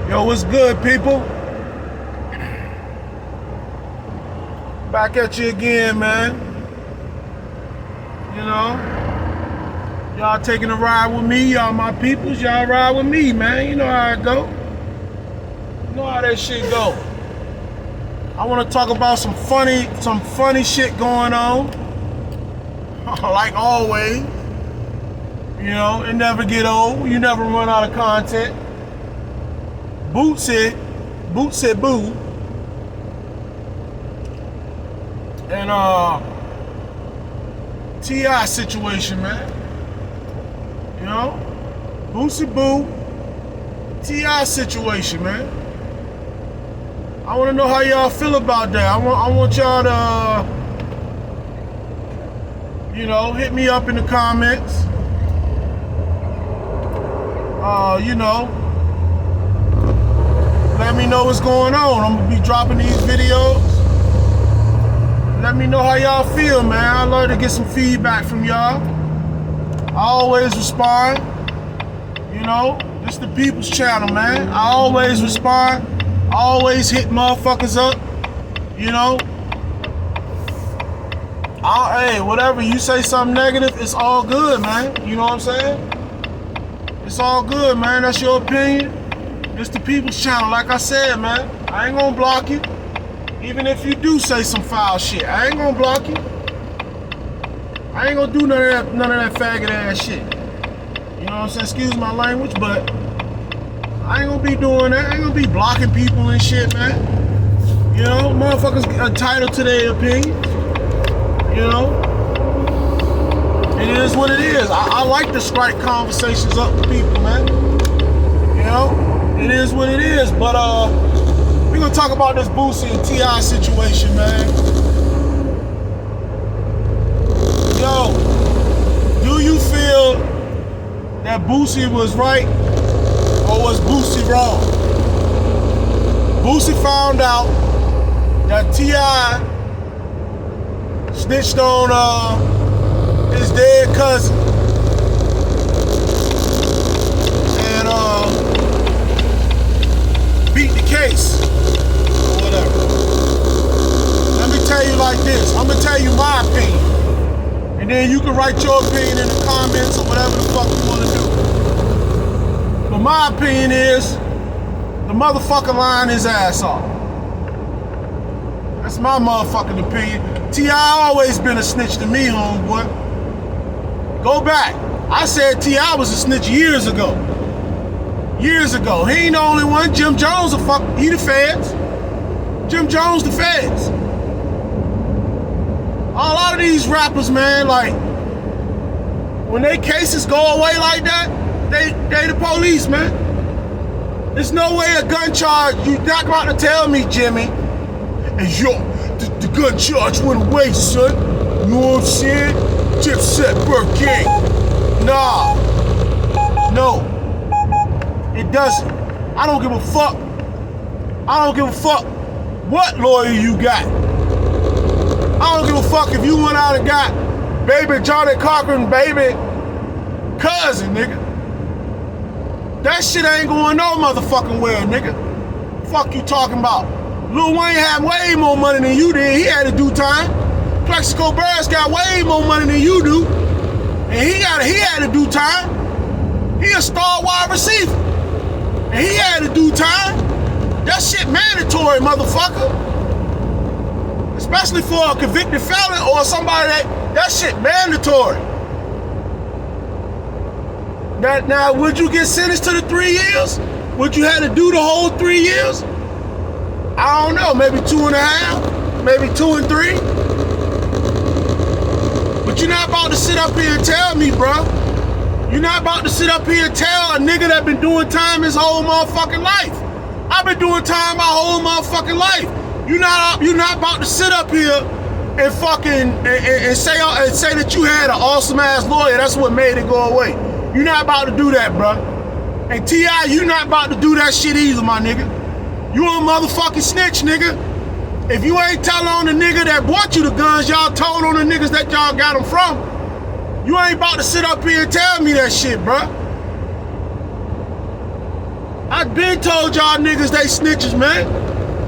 Yo, what's good, people? Back at you again, man. You know, y'all taking a ride with me, y'all my peoples, y'all ride with me, man. You know how it go. You know how that shit go. I want to talk about some funny shit going on. Like always. You know, it never get old. You never run out of content. Boosie, boo. And T.I. situation, man. You know? Boosie boo. T.I. situation, man. I want to know how y'all feel about that. I want y'all to, you know, hit me up in the comments. You know, let me know what's going on. I'm gonna be dropping these videos. Let me know how y'all feel, man. I love to get some feedback from y'all. I always respond. You know, this the people's channel, man. I always respond. I always hit motherfuckers up. You know. Hey, whatever, you say something negative, it's all good, man. You know what I'm saying? It's all good, man. That's your opinion. It's the people's channel. Like I said, man, I ain't gonna block you. Even if you do say some foul shit, I ain't gonna block you. I ain't gonna do none of that faggot ass shit. You know what I'm saying? Excuse my language, but I ain't gonna be doing that. I ain't gonna be blocking people and shit, man. You know, motherfuckers entitled to their opinion. You know? It is what it is. I like to strike conversations up with people, man. You know? It is what it is. But we're gonna talk about this Boosie and T.I. situation, man. Yo, do you feel that Boosie was right or was Boosie wrong? Boosie found out that T.I. snitched on his dead cousin. And beat the case. Or whatever. Let me tell you like this. I'm gonna tell you my opinion. And then you can write your opinion in the comments or whatever the fuck you wanna do. But my opinion is the motherfucker lying his ass off. That's my motherfucking opinion. T.I. always been a snitch to me, homeboy. Go back. I said T.I. was a snitch years ago. Years ago. He ain't the only one. Jim Jones he the feds. Jim Jones the feds. A lot of these rappers, man, like, when their cases go away like that, they the police, man. There's no way a gun charge, you're not about to tell me, Jimmy, and the gun charge went away, son. You know what I'm saying? Dipset Burger. Nah. No. It doesn't. I don't give a fuck. I don't give a fuck what lawyer you got. I don't give a fuck if you went out and got baby Johnny Cochran, baby cousin, nigga. That shit ain't going no motherfucking well, nigga. Fuck you talking about? Lil Wayne had way more money than you did. He had to do time. Plexico Burris got way more money than you do. And he had to do time. He a star wide receiver. And he had to do time. That shit mandatory, motherfucker. Especially for a convicted felon or somebody that shit mandatory. Now, would you get sentenced to the 3 years? Would you have to do the whole 3 years? I don't know, maybe 2.5, maybe 2 and 3. But you're not about to sit up here and tell me, bro. You're not about to sit up here and tell a nigga that been doing time his whole motherfucking life. I've been doing time my whole motherfucking life. You're not about to sit up here and fucking and say that you had an awesome ass lawyer. That's what made it go away. You're not about to do that, bro. And T.I., you not about to do that shit either, my nigga. You a motherfucking snitch, nigga. If you ain't telling on the nigga that bought you the guns, y'all told on the niggas that y'all got them from. You ain't about to sit up here and tell me that shit, bro. I I've been told y'all niggas they snitches, man.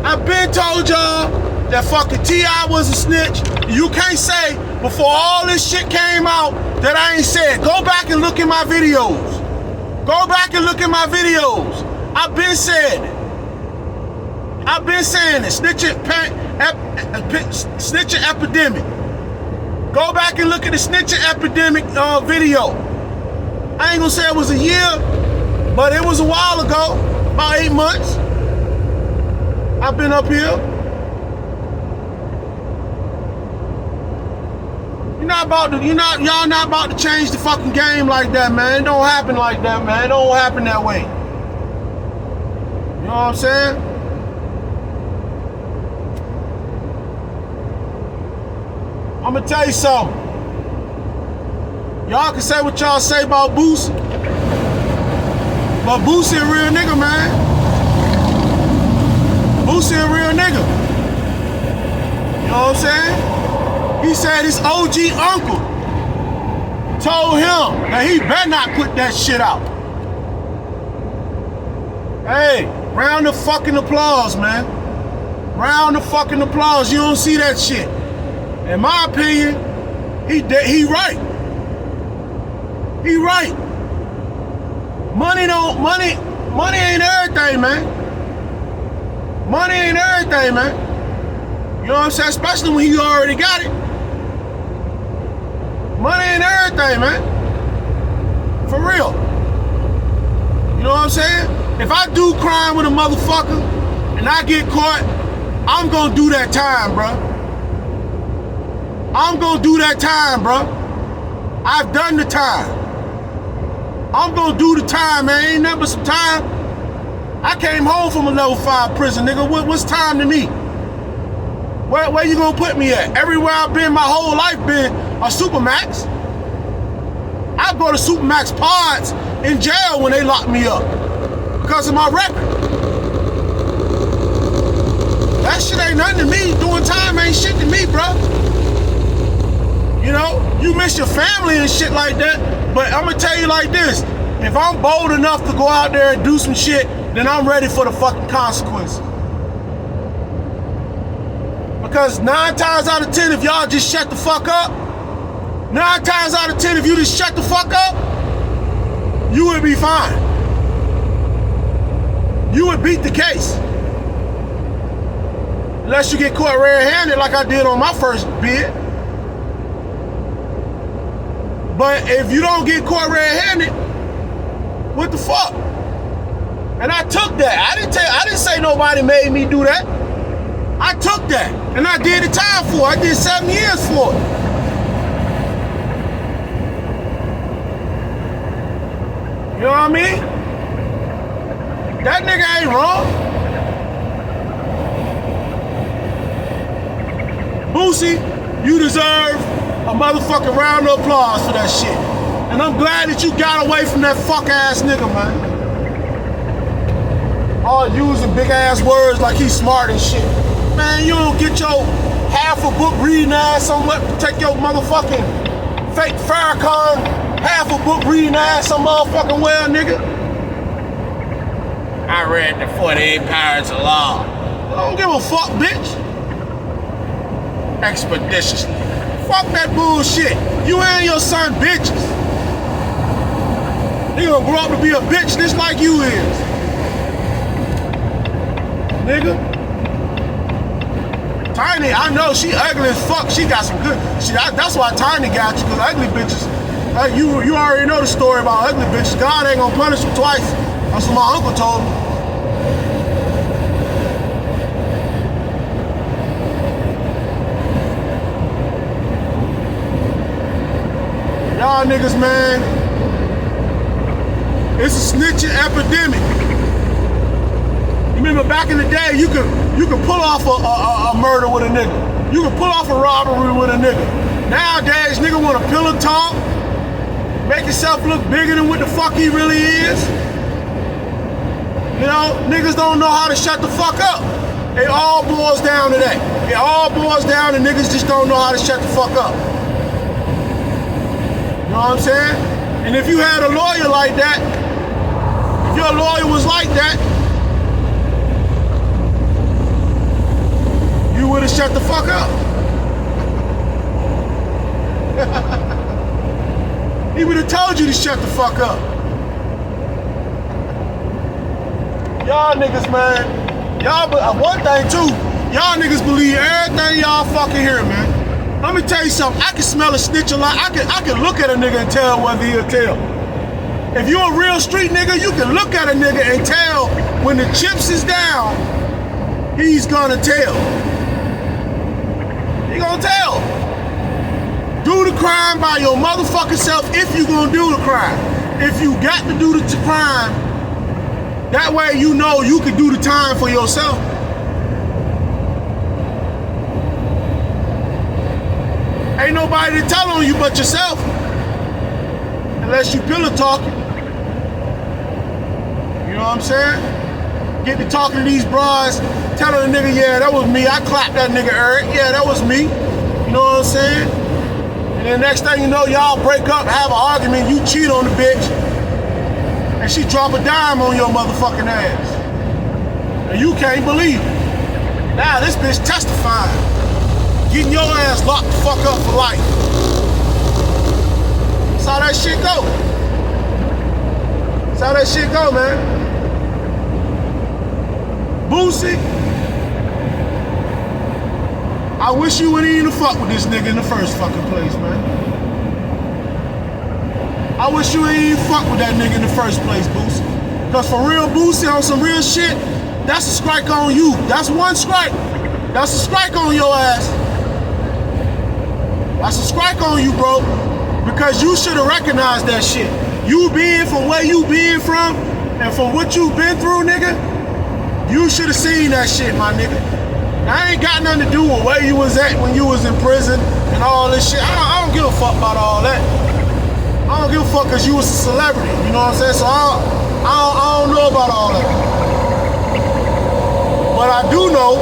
I've been told y'all that fucking T.I. was a snitch. You can't say before all this shit came out that I ain't said. Go back and look at my videos. Go back and look at my videos. I've been saying it. I've been saying it. Snitching epidemic. Go back and look at the snitching epidemic video. I ain't gonna say it was a year, but it was a while ago, about 8 months. I've been up here. Y'all not about to change the fucking game like that, man. It don't happen like that, man. It don't happen that way. You know what I'm saying? I'm gonna tell you something. Y'all can say what y'all say about Boosie, but Boosie a real nigga, man. Boosie a real nigga. You know what I'm saying? He said his OG uncle told him that he better not put that shit out. Hey, round of fucking applause, man. Round of fucking applause. You don't see that shit. In my opinion, he right. He right. Money ain't everything, man. Money ain't everything, man. You know what I'm saying? Especially when you already got it. Money ain't everything, man. For real. You know what I'm saying? If I do crime with a motherfucker and I get caught, I'm gonna do that time, bro. I'm gonna do that time, bro. I've done the time. I'm gonna do the time, man. Ain't nothing but some time. I came home from a level 5 prison, nigga. What's time to me? Where you gonna put me at? Everywhere I've been my whole life been a Supermax. I go to Supermax pods in jail when they lock me up because of my record. That shit ain't nothing to me. Doing time ain't shit to me, bro. You know, you miss your family and shit like that, but I'm gonna tell you like this. If I'm bold enough to go out there and do some shit, then I'm ready for the fucking consequences. Because 9 times out of 10, if y'all just shut the fuck up, 9 times out of 10, if you just shut the fuck up, you would be fine. You would beat the case. Unless you get caught red-handed like I did on my first bid. But if you don't get caught red-handed, what the fuck? And I took that. I didn't say nobody made me do that. I took that. And I did the time for it. I did 7 years for it. You know what I mean? That nigga ain't wrong. Boosie, you deserve a motherfucking round of applause for that shit. And I'm glad that you got away from that fuck ass nigga, man. All using big ass words like he's smart and shit. Man, you don't get your half a book reading ass somewhere to take your motherfucking fake Farrakhan half a book reading ass some motherfucking well, nigga. I read the 48 Powers of Law. I don't give a fuck, bitch. Expeditiously. Fuck that bullshit. You and your son bitches. He gonna grow up to be a bitch just like you is. Nigga. Tiny, I know she ugly as fuck. She got some good. That's why Tiny got you, because ugly bitches. Like you already know the story about ugly bitches. God ain't gonna punish them twice. That's what my uncle told me. Y'all niggas, man, it's a snitching epidemic. You remember back in the day, you could pull off a murder with a nigga. You could pull off a robbery with a nigga. Nowadays, nigga want to pillow talk, make himself look bigger than what the fuck he really is. You know, niggas don't know how to shut the fuck up. It all boils down to that. It all boils down to niggas just don't know how to shut the fuck up. You know what I'm saying? And if you had a lawyer like that, if your lawyer was like that, shut the fuck up. He would have told you to shut the fuck up. Y'all niggas, man. Y'all, one thing too, y'all niggas believe everything y'all fucking hear, man. Let me tell you something. I can smell a snitch a lot. I can look at a nigga and tell whether he'll tell. If you a real street nigga, you can look at a nigga and tell when the chips is down, he's gonna tell. He gonna tell. Do the crime by your motherfucking self if you gonna do the crime. If you got to do the crime, that way you know you can do the time for yourself. Ain't nobody to tell on you but yourself. Unless you pillow talking. You know what I'm saying? Get to talking to these bras, telling a nigga, yeah, that was me. I clapped that nigga Eric. Yeah, that was me. You know what I'm saying? And then next thing you know, y'all break up, have an argument, you cheat on the bitch, and she drop a dime on your motherfucking ass. And you can't believe it. Now this bitch testifying, getting your ass locked the fuck up for life. That's how that shit go. That's how that shit go, man. Boosie, I wish you wouldn't even fuck with this nigga in the first fucking place, man. I wish you wouldn't even fuck with that nigga in the first place, Boosie. Cause for real, Boosie, on some real shit, that's a strike on you. That's one strike. That's a strike on your ass. That's a strike on you, bro. Because you should have recognized that shit. You being from where you been from, and from what you been through, nigga, you should have seen that shit, my nigga. I ain't got nothing to do with where you was at when you was in prison and all this shit. I don't give a fuck about all that. I don't give a fuck because you was a celebrity, you know what I'm saying? So I don't know about all that. But I do know,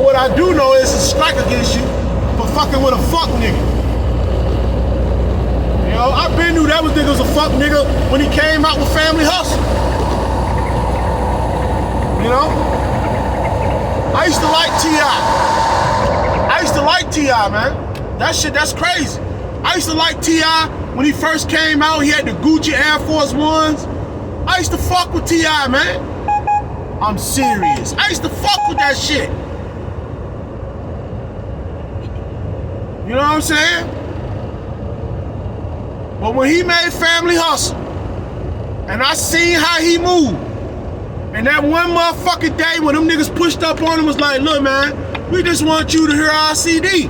what I do know is a strike against you for fucking with a fuck nigga. You know, I been knew that nigga was a fuck nigga when he came out with Family Hustle. You know? I used to like T.I. I used to like T.I., man. That shit, that's crazy. I used to like T.I. when he first came out. He had the Gucci Air Force Ones. I used to fuck with T.I., man. I'm serious. I used to fuck with that shit. You know what I'm saying? But when he made Family Hustle, and I seen how he moved, and that one motherfucking day when them niggas pushed up on him was like, look, man, we just want you to hear our CD.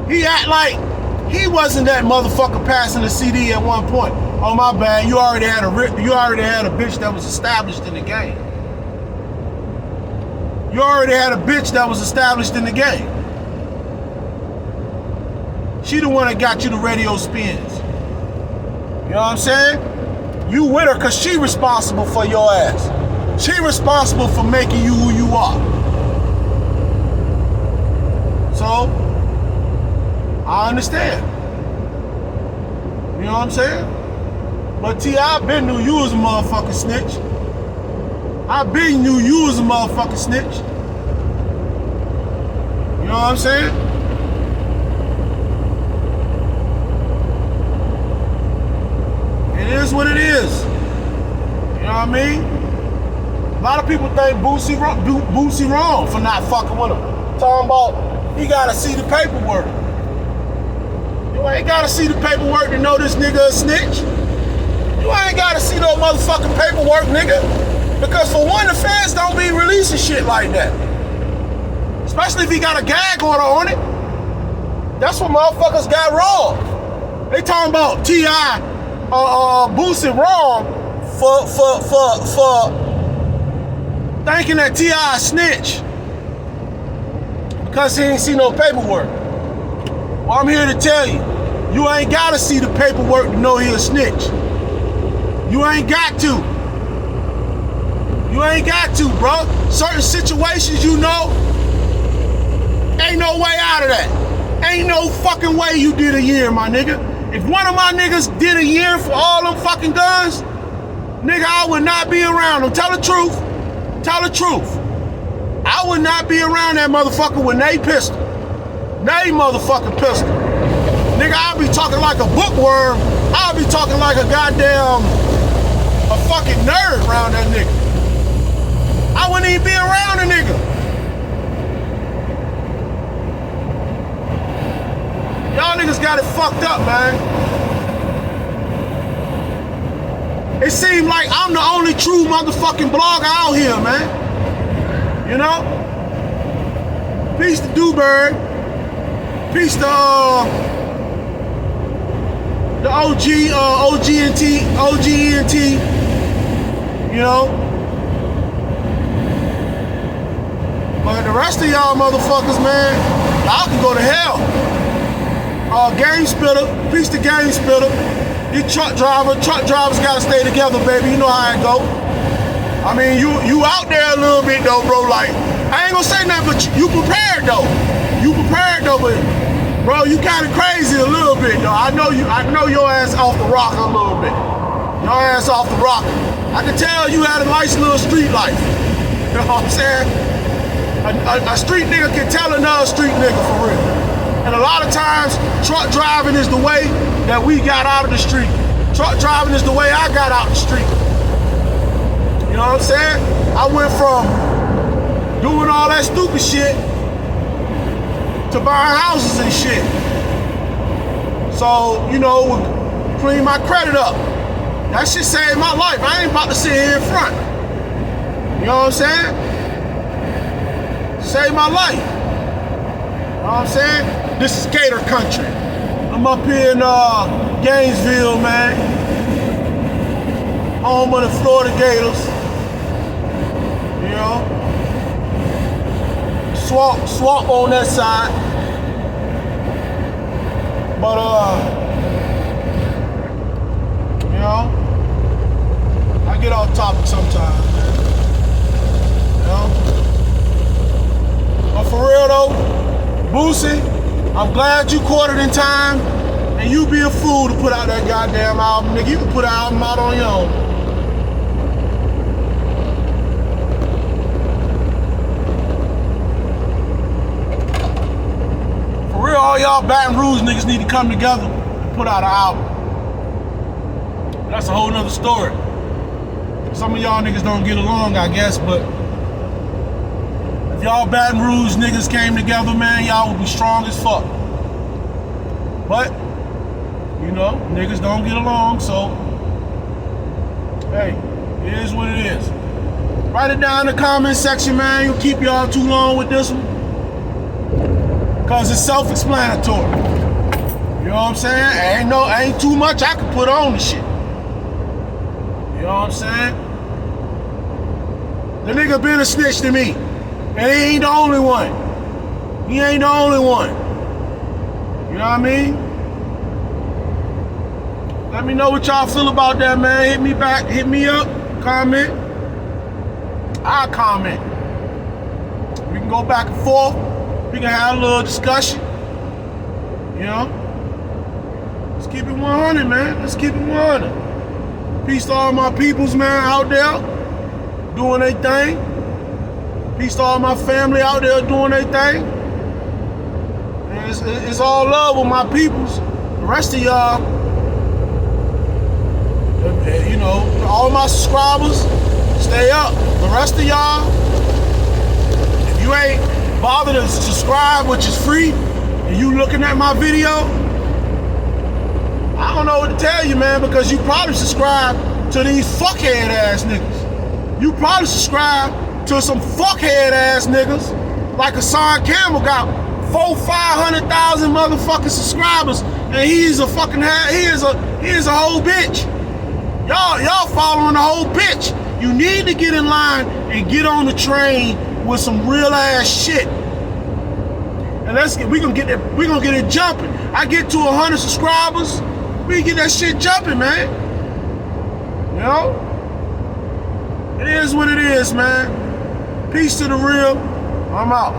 He act like he wasn't that motherfucker passing the CD at one point. Oh, my bad, you already had a bitch that was established in the game. You already had a bitch that was established in the game. She the one that got you the radio spins. You know what I'm saying? You with her because she responsible for your ass. She responsible for making you who you are. So, I understand. You know what I'm saying? But T.I. been knew you was a motherfucking snitch. I been knew you was a motherfucking snitch. You know what I'm saying? It is what it is. You know what I mean? A lot of people think Boosie wrong for not fucking with him. Talking about he gotta see the paperwork. You ain't gotta see the paperwork to know this nigga a snitch. You ain't gotta see no motherfucking paperwork, nigga. Because for one, the fans don't be releasing shit like that. Especially if he got a gag order on it. That's what motherfuckers got wrong. They talking about T.I. Boosie wrong for thinking that T.I. a snitch because he ain't see no paperwork. Well, I'm here to tell you, you ain't gotta see the paperwork to know he a snitch. You ain't got to. You ain't got to, bro. Certain situations, you know, ain't no way out of that. Ain't no fucking way you did a year, my nigga. If one of my niggas did a year for all them fucking guns, nigga, I would not be around them. Tell the truth. Tell the truth. I would not be around that motherfucker with Nay pistol. Nay motherfucking pistol. Nigga, I'll be talking like a bookworm. I'll be talking like a goddamn, a fucking nerd around that nigga. I wouldn't even be around a nigga. Y'all niggas got it fucked up, man. It seems like I'm the only true motherfucking blogger out here, man. You know? Peace to Dewberry. Peace to the OGENT, you know? But the rest of y'all motherfuckers, man, y'all can go to hell. Game Spitter, peace to Game Spitter. You truck drivers gotta stay together, baby. You know how it go. I mean, you out there a little bit though, bro. Like, I ain't gonna say nothing, but you prepared though. You prepared though, but bro, you kind of crazy a little bit though. I know your ass off the rocker a little bit. Your ass off the rocker. I can tell you had a nice little street life. You know what I'm saying? A street nigga can tell another street nigga for real. And a lot of times, truck driving is the way that we got out of the street. Truck driving is the way I got out the street. You know what I'm saying? I went from doing all that stupid shit to buying houses and shit. So, you know, clean my credit up. That shit saved my life. I ain't about to sit here in front. You know what I'm saying? Saved my life. You know what I'm saying? This is Gator Country. I'm up here in Gainesville, man. Home of the Florida Gators. You know? Swamp on that side. But you know, I get off topic sometimes, man. You know? But for real though, Boosie, I'm glad you caught it in time, and you be a fool to put out that goddamn album, nigga. You can put an album out on your own. For real, all y'all Baton Rouge niggas need to come together and put out an album. That's a whole nother story. Some of y'all niggas don't get along, I guess, but if y'all Baton Rouge niggas came together, man, y'all would be strong as fuck. But, you know, niggas don't get along, so, hey, it is what it is. Write it down in the comment section, man. You'll keep y'all too long with this one. Because it's self-explanatory. You know what I'm saying? Ain't too much I can put on the shit. You know what I'm saying? The nigga been a snitch to me. And he ain't the only one. He ain't the only one. You know what I mean? Let me know what y'all feel about that, man. Hit me back, hit me up, comment. I'll comment. We can go back and forth. We can have a little discussion. You know? Let's keep it 100, man. Let's keep it 100. Peace to all my peoples, man, out there doing their thing. Peace to all my family out there doing their thing. And it's all love with my peoples. The rest of y'all, you know, all my subscribers, stay up. The rest of y'all, if you ain't bothered to subscribe, which is free, and you looking at my video, I don't know what to tell you, man, because you probably subscribe to these fuckhead ass niggas. You probably subscribe to some fuckhead ass niggas like Hassan Campbell got 400,000-500,000 motherfucking subscribers, and he is a whole bitch. Y'all following the whole bitch. You need to get in line and get on the train with some real ass shit. And we gonna get it jumping. I get to 100 subscribers, we get that shit jumping, man. You know? It is what it is, man. Peace to the real. I'm out.